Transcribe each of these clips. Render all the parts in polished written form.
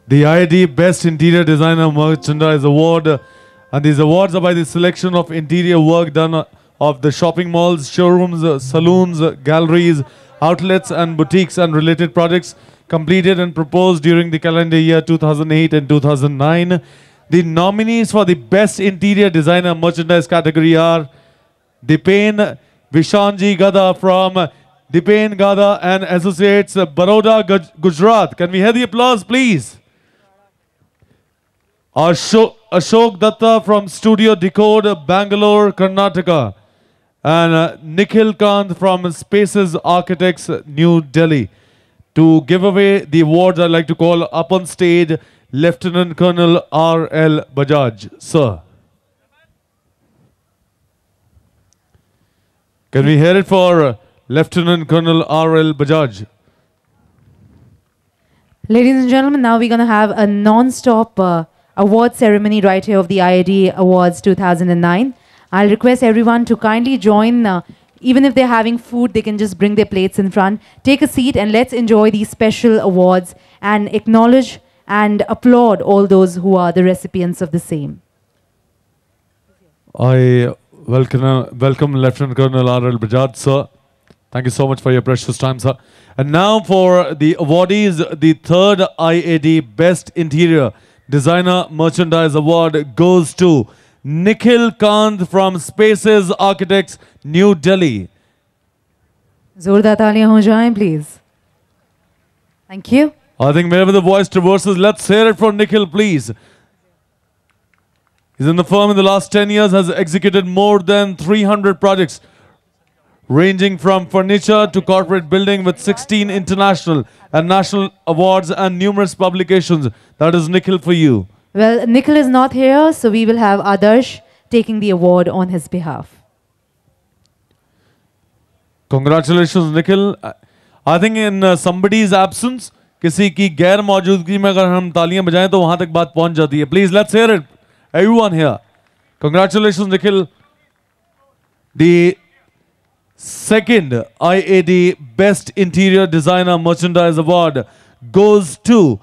The IIT Best Interior Designer Merchandise Award. And these awards are by the selection of interior work done of the shopping malls, showrooms, saloons, galleries, outlets and boutiques and related projects completed and proposed during the calendar year 2008 and 2009. The nominees for the Best Interior Designer Merchandise category are Dipen Vishanji Gada from Dipen Gada and Associates, Baroda, Gujarat. Can we hear the applause, please? Ashok Datta from Studio Decode, Bangalore, Karnataka. And Nikhil Kant from Spaces Architects, New Delhi. To give away the awards, I'd like to call up on stage Lieutenant Colonel R.L. Bajaj. Sir. Can we hear it for Lieutenant Colonel R.L. Bajaj? Ladies and gentlemen, now we're going to have a non-stop award ceremony right here of the IIT Awards 2009. I'll request everyone to kindly join. Even if they're having food, they can just bring their plates in front. Take a seat and let's enjoy these special awards and acknowledge and applaud all those who are the recipients of the same. I welcome Lieutenant Colonel R.L. Bajaj, sir. Thank you so much for your precious time, sir. And now for the awardees, the third IIT Best Interior Designer Merchandise Award goes to Nikhil Kant from Spaces Architects, New Delhi. Zordar taaliyan ho jaएं, please. Thank you. I think wherever the voice traverses, let's hear it from Nikhil, please. He's in the firm in the last 10 years, has executed more than 300 projects, ranging from furniture to corporate building with 16 international and national awards and numerous publications. That is Nikhil for you. Well, Nikhil is not here, so we will have Adarsh taking the award on his behalf. Congratulations, Nikhil. I think in somebody's absence, किसी की गैर मौजूदगी में अगर हम तालियां बजाएं तो वहां तक बात पहुंच जाती है. Please, let's hear it. Everyone here. Congratulations, Nikhil. The second IIT Best Interior Designer Merchandise Award goes to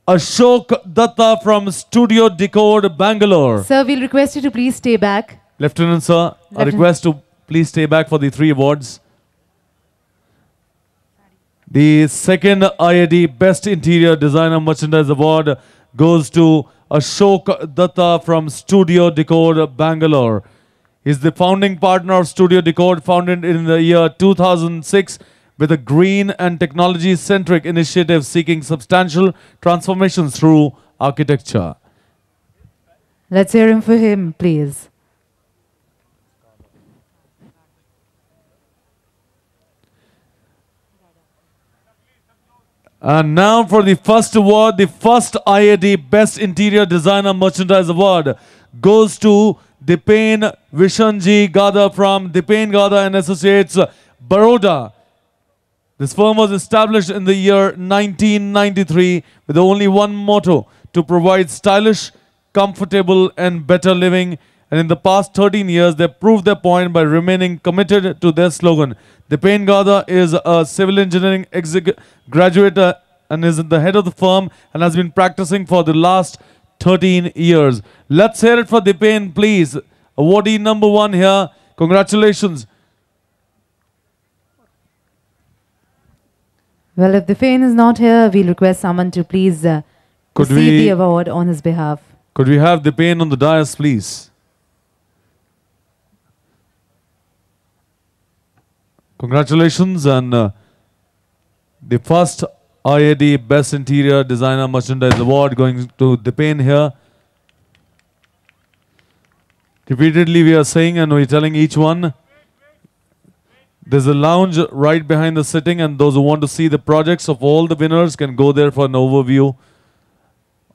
Ashok Datta from Studio Decode, Bangalore. Sir, we'll request you to please stay back. Lieutenant, sir, a request to please stay back for the 3 awards. The second IIT Best Interior Designer Merchandise Award goes to Ashok Datta from Studio Decode, Bangalore. He's the founding partner of Studio Decode, founded in the year 2006 with a green and technology-centric initiative seeking substantial transformations through architecture. Let's hear him for him, please. And now for the first award, the first IIT Best Interior Designer Merchandise Award goes to Dipen Vishanji Gada from Dipen Gada and Associates, Baroda. This firm was established in the year 1993 with only one motto: to provide stylish, comfortable and better living. And in the past 13 years, they proved their point by remaining committed to their slogan. Dipen Gada is a civil engineering graduate and is at the head of the firm and has been practicing for the last 13 years. Let's hear it for Dipen, please. Awardee number 1 here. Congratulations. Well, if Dipen is not here, we'll request someone to please receive the award on his behalf. Could we have Dipen on the dais, please? Congratulations, and the first IIT Best Interior Designer Merchandise Award going to Dipen here. Repeatedly we are saying and we're telling each one, there's a lounge right behind the sitting, and those who want to see the projects of all the winners can go there for an overview.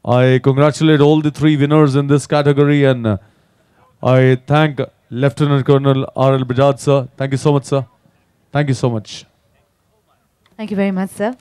I congratulate all the 3 winners in this category, and I thank Lieutenant Colonel R.L. Bajaj, sir. Thank you so much, sir. Thank you so much. Thank you very much, sir.